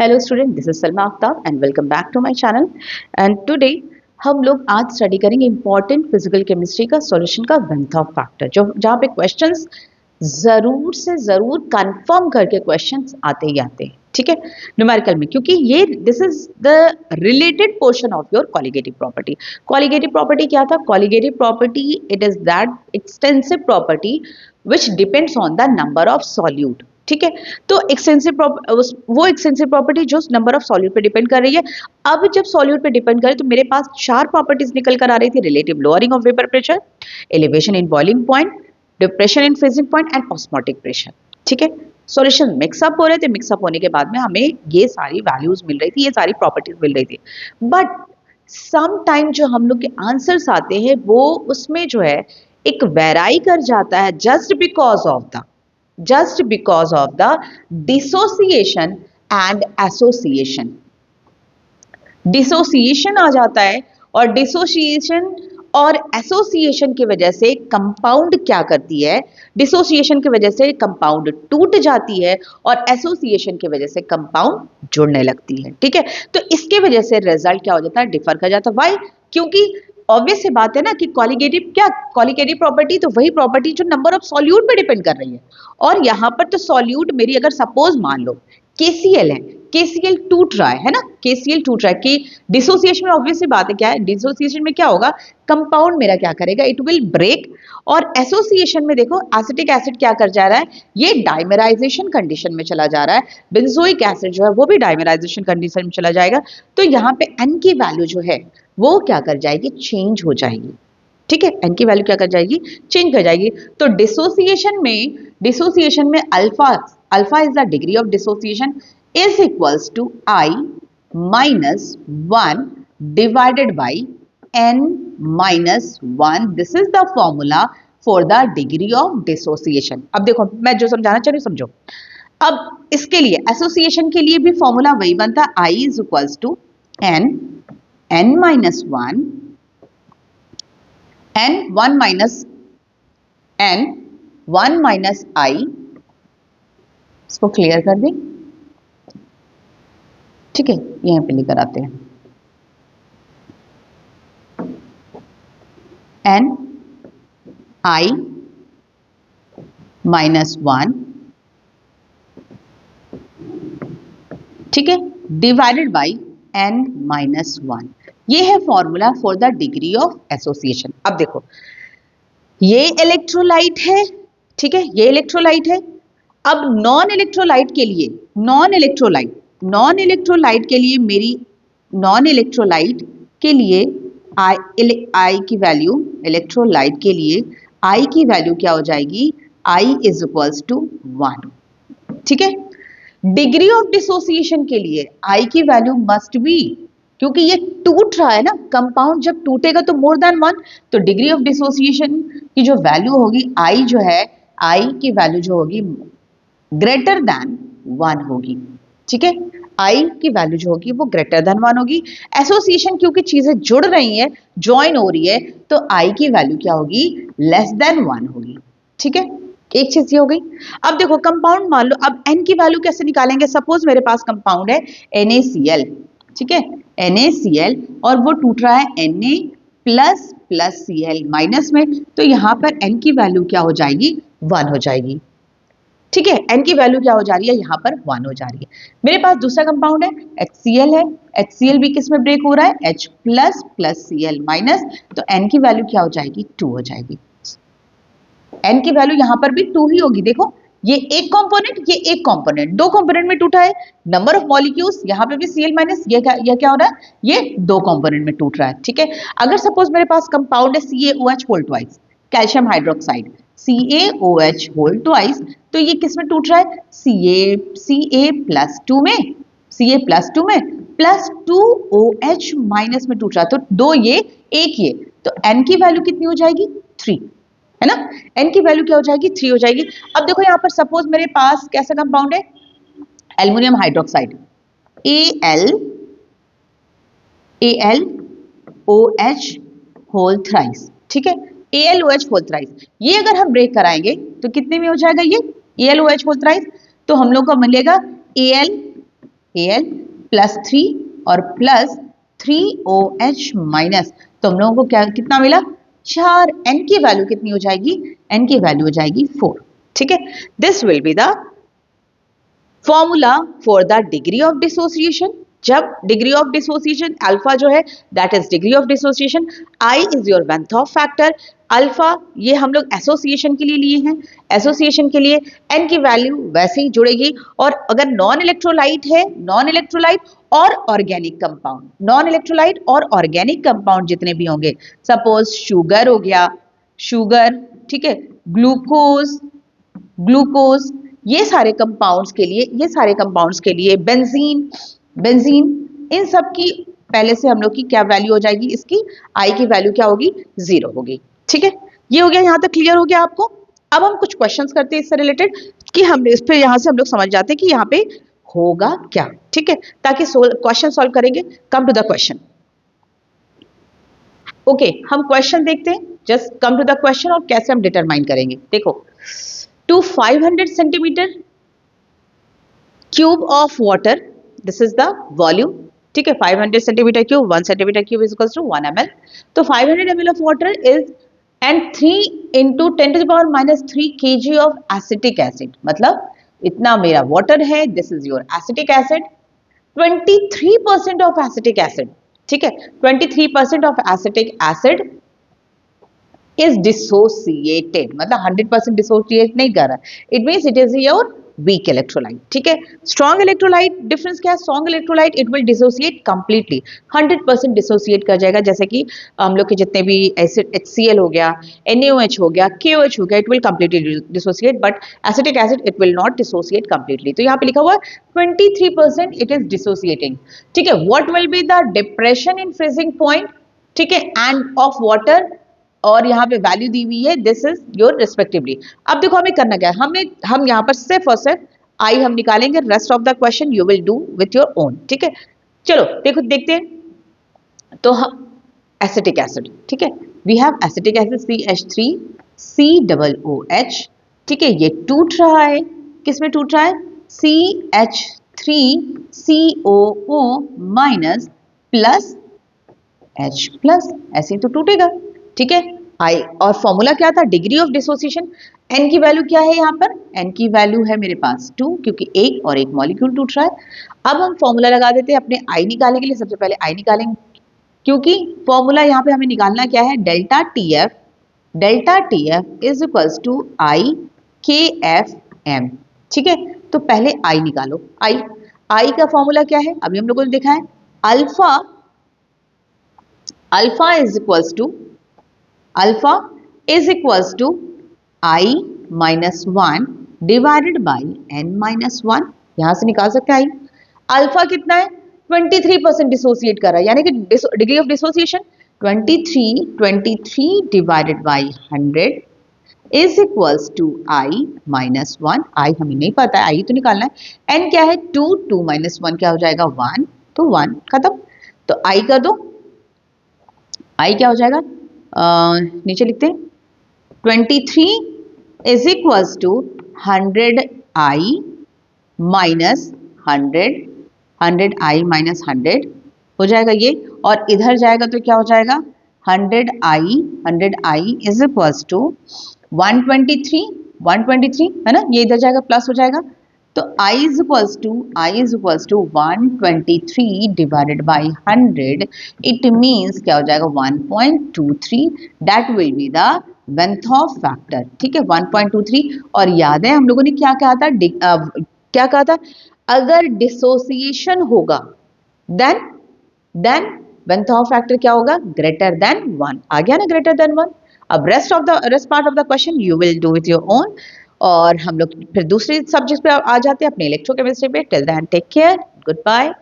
Hello student, this is Salma Aftab and welcome back to my channel. And today हम लोग आज study करेंगे important physical chemistry का solution का विंथ ऑफ फैक्टर, जो जहाँ पे क्वेश्चंस जरूर से जरूर कंफर्म करके क्वेश्चंस आते ही आते हैं। ठीक है, न्यूमेरिकल में, क्योंकि ये this is the related portion of your colligative property. Colligative property क्या था? Colligative property it is that extensive property which depends on the number of solute. ठीक है, तो वो एक्सटेंसिव प्रॉपर्टी जो नंबर ऑफ सॉल्यूट पे डिपेंड कर रही है। अब जब सॉल्यूट पे डिपेंड करे तो मेरे पास चार प्रॉपर्टीज निकल कर आ रही थी: relative lowering of vapour pressure, elevation in boiling point, depression in freezing point and osmotic pressure. ठीक है, सॉल्यूशन मिक्सअप हो रहे थे, मिक्सअप होने के बाद में हमें ये सारी वैल्यूज मिल रही थी, ये सारी प्रॉपर्टीज मिल रही थी। बट सम टाइम जो हम लोग के आंसर्स आते हैं वो उसमें जो है एक वेराई कर जाता है, just because of the dissociation and association। Dissociation आ जाता है और डिसोसिएशन और एसोसिएशन की वजह से कंपाउंड क्या करती है? डिसोसिएशन की वजह से कंपाउंड टूट जाती है और एसोसिएशन की वजह से कंपाउंड जुड़ने लगती है। ठीक है, तो इसके वजह से रिजल्ट क्या हो जाता है? डिफर कर जाता है। व्हाई? क्योंकि ऑब्वियस सी बात है ना कि कॉलिगेटिव प्रॉपर्टी तो वही प्रॉपर्टी जो नंबर ऑफ सॉल्यूट पे डिपेंड कर रही है। और यहां पर तो सॉल्यूट मेरी अगर सपोज मान लो केसीएल है, केसीएल टूट रहा है ना, केसीएल टूट रहा है कि डिसोसिएशन में ऑब्वियस सी बात है, क्या है डिसोसिएशन में क्या होगा? कंपाउंड मेरा क्या करेगा? It will break. और एसोसिएशन में देखो एसिटिक एसिड क्या कर जा रहा है? ये डाइमराइजेशन कंडीशन में चला जा रहा है। बेंजोइक एसिड जो है वो भी डाइमराइजेशन कंडीशन में चला जाएगा। तो यहाँ पे एन की वैल्यू जो है वो क्या कर जाएगी? चेंज हो जाएगी। ठीक है, एन की वैल्यू क्या कर जाएगी? चेंज कर जाएगी। तो डिसोसिएशन में alpha is the degree of dissociation is equals to I minus 1 divided by n minus 1। This is the formula for the degree of dissociation. अब देखो मैं जो समझाना चाह रही हूं समझो। अब इसके लिए एसोसिएशन के लिए भी फॉर्मूला वही बनता है, I is equals to n minus 1 n 1 minus I. इसको क्लियर कर दें। ठीक है, यहां पे लेकर आते हैं n आई माइनस 1, ठीक है, डिवाइडेड बाई n माइनस 1। ये है formula for the degree of association. अब देखो ये इलेक्ट्रोलाइट है, ठीक है, ये इलेक्ट्रोलाइट है। अब नॉन इलेक्ट्रोलाइट के लिए मेरी नॉन इलेक्ट्रोलाइट के लिए आई की वैल्यू, इलेक्ट्रोलाइट के लिए आई की वैल्यू क्या हो जाएगी? आई इज इक्वल्स टू 1। ठीक है, डिग्री ऑफ डिसोसिएशन के लिए आई की वैल्यू मस्ट बी, क्योंकि ये टूट रहा है ना, कंपाउंड जब टूटेगा तो मोर देन 1, तो डिग्री ऑफ डिसोसिएशन की जो वैल्यू होगी आई जो है, आई की वैल्यू जो होगी ग्रेटर देन 1 होगी। ठीक है, आई की वैल्यू जो होगी वो ग्रेटर देन 1 होगी। एसोसिएशन क्योंकि चीजें जुड़ रही हैं, ज्वाइन हो रही है, तो आई की वैल्यू क्या होगी? लेस देन 1 होगी। ठीक है, एक चीज ये हो गई। अब देखो कंपाउंड मान लो, अब n की वैल्यू कैसे निकालेंगे? सपोज मेरे पास कंपाउंड है NaCl, ठीक है, NaCl और वो टूट रहा है Na plus plus Cl minus में, तो यहां पर n की वैल्यू क्या हो जाएगी? 1 हो जाएगी। ठीक है, n की वैल्यू क्या हो जा रही है? यहां पर 1 हो जा रही है। मेरे पास दूसरा कंपाउंड है HCl है, HCl भी किस में ब्रेक हो रहा है? H plus plus Cl minus, तो n की वैल्यू क्या हो जाएगी? 2 हो जाएगी। n की वैल्यू यहां पर भी 2 ही होगी। देखो ये एक कंपोनेंट, ये एक कंपोनेंट, दो कंपोनेंट में टूटा है। नंबर ऑफ मॉलिक्यूल्स यहां पे भी Cl माइनस, ये क्या हो रहा है? ये दो कंपोनेंट में टूट रहा है। ठीक है, अगर सपोज मेरे पास कंपाउंड है CaOH whole twice, calcium hydroxide, CaOH whole twice, तो ये किस में टूट रहा है? Ca प्लस 2 में, Ca प्लस 2 में, प्लस 2OH माइनस में टूट रहा है, तो दो ये एक ये, तो n की वैल्यू कितनी हो जाएगी? 3, है ना। n की वैल्यू क्या हो जाएगी? 3 हो जाएगी। अब देखो यहां पर सपोज मेरे पास कैसा कंपाउंड है? Aluminium hydroxide, AlOH whole thrice, ठीक है, AlOH होल थ्राइस। ये अगर हम ब्रेक कराएंगे तो कितने में हो जाएगा ये AlOH होल थ्राइस? तो हम लोग को मिलेगा Al Al प्लस 3 और प्लस 3OH माइनस, तो हम लोगों को क्या कितना मिला 4, N की वैल्यू कितनी हो जाएगी, N की वैल्यू हो जाएगी 4। ठीक है, this will be the formula for the degree of dissociation. जब डिग्री ऑफ डिसोसिएशन अल्फा जो है that is degree of dissociation, I is your van't Hoff factor, alpha ये हम लोग एसोसिएशन के लिए लिए हैं, एसोसिएशन के लिए एन की वैल्यू वैसे ही जुड़ेगी। और अगर नॉन इलेक्ट्रोलाइट है, नॉन इलेक्ट्रोलाइट और ऑर्गेनिक कंपाउंड, नॉन इलेक्ट्रोलाइट और ऑर्गेनिक कंपाउंड जितने भी होंगे, सपोज शुगर हो गया, शुगर, ठीक है, ग्लूकोज, ग्लूकोज, ये सारे कंपाउंड्स के लिए, ये सारे कंपाउंड्स के लिए बेंजीन, बेंजीन, इन सब की पहले से हम लोग की क्या वैल्यू हो जाएगी, इसकी आई की वैल्यू क्या होगी, 0 होगी। ठीक है, ये हो गया, यहां तक क्लियर हो गया आपको। अब हम कुछ क्वेश्चंस करते हैं इससे रिलेटेड कि हम इस पे यहां से हम लोग समझ जाते हैं कि यहाँ पे होगा क्या। ठीक है, ताकि क्वेश्चन सॉल्व करेंगे। Come to the question. Okay, हम क्वेश्चन देखते हैं, just come to the question और कैसे हम डिटरमाइन करेंगे। देखो, to 500 centimeter cube of water, this is the volume, ठीक है, 500 centimeter cube, 1 centimeter cube is equals to 1 ml, तो 500 ml of water is and 3 into 10 to the power minus 3 kg of acetic acid, मतलब इतना मेरा water है, this is your acetic acid, 23% of acetic acid, ठीक है, 23% of acetic acid is dissociated, मतलब 100% dissociate नहीं कर रहा, it means it is your weak electrolyte। ठीक है, strong electrolyte डिफरेंस क्या है, strong electrolyte it will dissociate completely, 100% dissociate कर जाएगा, जैसे कि हम लोग के जितने भी एसिड HCl हो गया, NaOH हो गया, KOH हो गया, it will completely dissociate, but acetic acid it will not dissociate completely। तो यहाँ पे लिखा हुआ है 23% it is dissociating। ठीक है, what will be the depression in freezing point, ठीक है, and of water, और यहाँ पे वैल्यू दी हुई है, दिस इज योर रिस्पेक्टिवली। अब देखो हमें करना क्या है, हम यहाँ पर सिर्फ और सिर्फ आई हम निकालेंगे, rest of the question you will do with your own. ठीक है, चलो देखो देखते हैं। तो हम एसिटिक एसिड, ठीक है, we have acetic acid CH3COOH, ठीक है, ये टूट रहा है, किसमें टूट रहा है, CH3COO minus plus H plus, ऐसे ही तो टूटेगा। ठीक है, आई और फॉर्मूला क्या था, डिग्री ऑफ डिसोसिएशन, एन की वैल्यू क्या है, यहाँ पर एन की वैल्यू है मेरे पास 2, क्योंकि एक और एक मॉलिक्यूल टूट रहा है। अब हम फॉर्मूला लगा देते हैं अपने आई निकालने के लिए। सबसे पहले आई निकालेंगे, क्योंकि फॉर्मूला यहाँ पे हमें निकालना क्या है, delta T F is equals to I K F M. ठीक है, तो पहले आई निकालो। आई का फॉर्मूला क्या है, अभी हम लोगों ने देखा है, alpha is equals to I minus 1 divided by N minus 1। यहां से निकाल सकते हैं आई। अल्फा कितना है, 23% डिसोसिएट कर रहा है, यानी कि degree of dissociation 23 divided by 100 is equals to I minus 1। I हमें नहीं पता है, आई तो निकालना है। एन क्या है, 2 माइनस 1 क्या हो जाएगा, 1, तो 1 खत्म। तो आई कर दो, आई क्या हो जाएगा, नीचे लिखते हैं 23 is equals to 100 I minus 100 I minus 100 हो जाएगा ये, और इधर जाएगा तो क्या हो जाएगा, 100 आई इज इक्वल्स टू 123 है ना, ये इधर जाएगा प्लस हो जाएगा, तो I is equals to 123 divided by 100, it means क्या हो जाएगा 1.23, that will be the van't Hoff factor. ठीक है, 1.23। और याद है हम लोगों ने क्या कहा था, क्या कहा था, अगर डिसोसिएशन होगा देन वेंथ ऑफ फैक्टर क्या होगा, ग्रेटर देन 1। आ गया ना, ग्रेटर देन 1। अब rest part of the question you will do with your own, और हम लोग फिर दूसरे सब्जेक्ट पे आ जाते हैं, अपने इलेक्ट्रोकेमिस्ट्री पे। Till then take care, good bye.